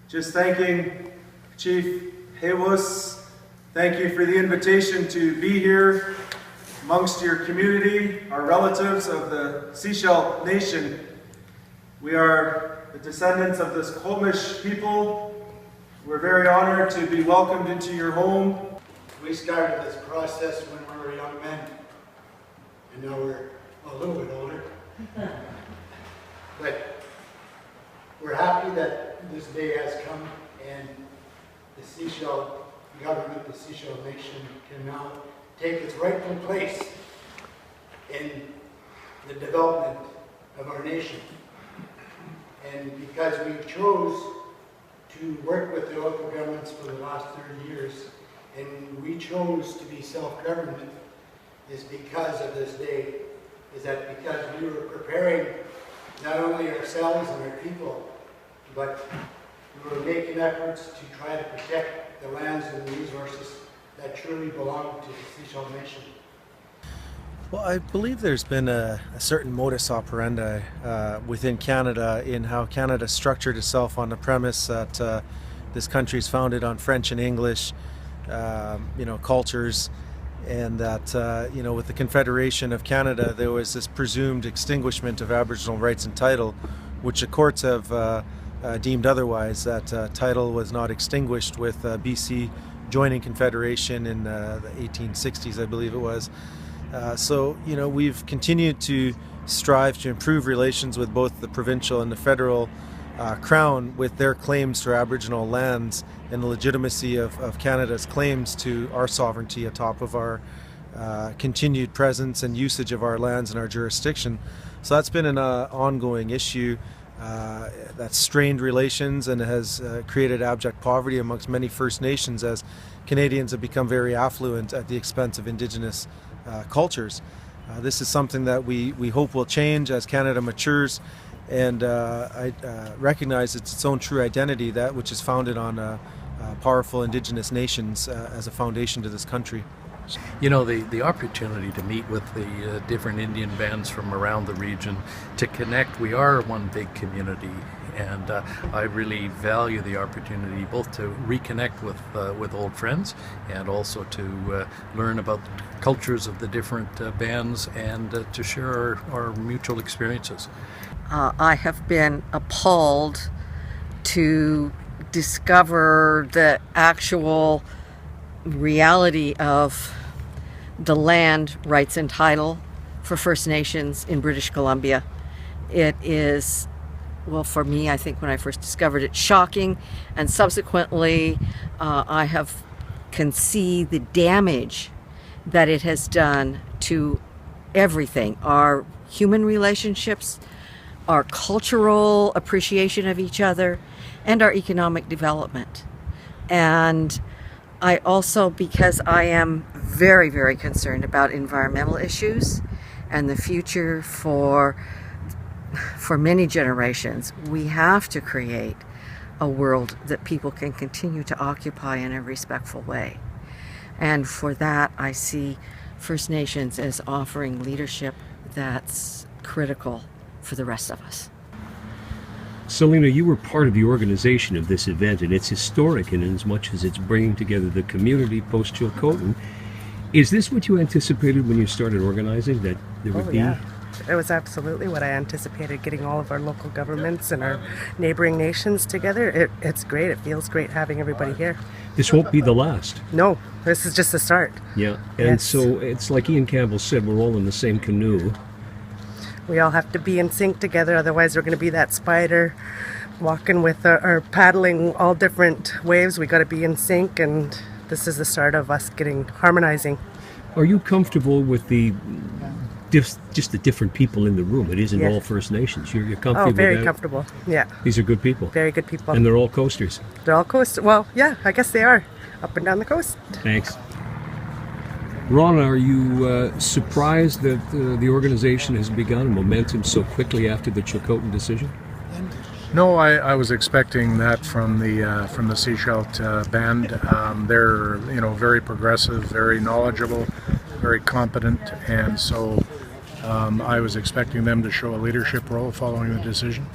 just thanking Chief Hewus. Thank you for the invitation to be here amongst your community, our relatives of the Shíshálh Nation. We are the descendants of this Comish people. We're very honored to be welcomed into your home. We started this process when we were young men, and now we're a little bit older. But we're happy that this day has come, and the Shíshálh government, the Shíshálh Nation, can now take its rightful place in the development of our nation. And because we chose to work with the local governments for the last 30 years, and we chose to be self-government, is because of this day, is that because we were preparing not only ourselves and our people, but we were making efforts to try to protect the lands and the resources that truly belong to the Shíshálh Nation. Well, I believe there's been a certain modus operandi within Canada in how Canada structured itself on the premise that this country is founded on French and English, cultures, and that, with the Confederation of Canada, there was this presumed extinguishment of Aboriginal rights and title, which the courts have deemed otherwise, that title was not extinguished with BC joining Confederation in the 1860s, I believe it was. So we've continued to strive to improve relations with both the provincial and the federal Crown with their claims for Aboriginal lands and the legitimacy of Canada's claims to our sovereignty atop of our continued presence and usage of our lands and our jurisdiction. So that's been an ongoing issue that's strained relations and has created abject poverty amongst many First Nations as Canadians have become very affluent at the expense of Indigenous cultures. This is something that we hope will change as Canada matures and I recognize its own true identity, that which is founded on powerful Indigenous nations as a foundation to this country. The opportunity to meet with the different Indian bands from around the region, to connect. We are one big community, and I really value the opportunity both to reconnect with old friends and also to learn about the cultures of the different bands and to share our mutual experiences. I have been appalled to discover the actual reality of the land rights and title for First Nations in British Columbia. It is, well, for me, I think when I first discovered it, shocking, and subsequently I can see the damage that it has done to everything, our human relationships, our cultural appreciation of each other, and our economic development. And I also, because I am very, very concerned about environmental issues and the future for many generations, we have to create a world that people can continue to occupy in a respectful way. And for that, I see First Nations as offering leadership that's critical for the rest of us. Selena, you were part of the organization of this event, and it's historic in as much as it's bringing together the community post-Chilcotin. Is this what you anticipated when you started organizing, that there would be? Yeah. It was absolutely what I anticipated, getting all of our local governments and our neighboring nations together. It's great. It feels great having everybody here. This won't be the last. No, this is just the start. Yeah, and yes. So it's like Ian Campbell said, we're all in the same canoe. We all have to be in sync together, otherwise we're going to be that spider walking with or paddling all different waves. We got to be in sync, and this is the start of us harmonizing. Are you comfortable with just the different people in the room? It isn't all First Nations. You're comfortable with that? Very comfortable, yeah. These are good people? Very good people. And they're all coasters? They're all coasters. Well, yeah, I guess they are. Up and down the coast. Thanks. Ron, are you surprised that the organization has begun momentum so quickly after the Chilcotin decision? No, I was expecting that from the Shíshálh band. They're very progressive, very knowledgeable, very competent, and so I was expecting them to show a leadership role following the decision.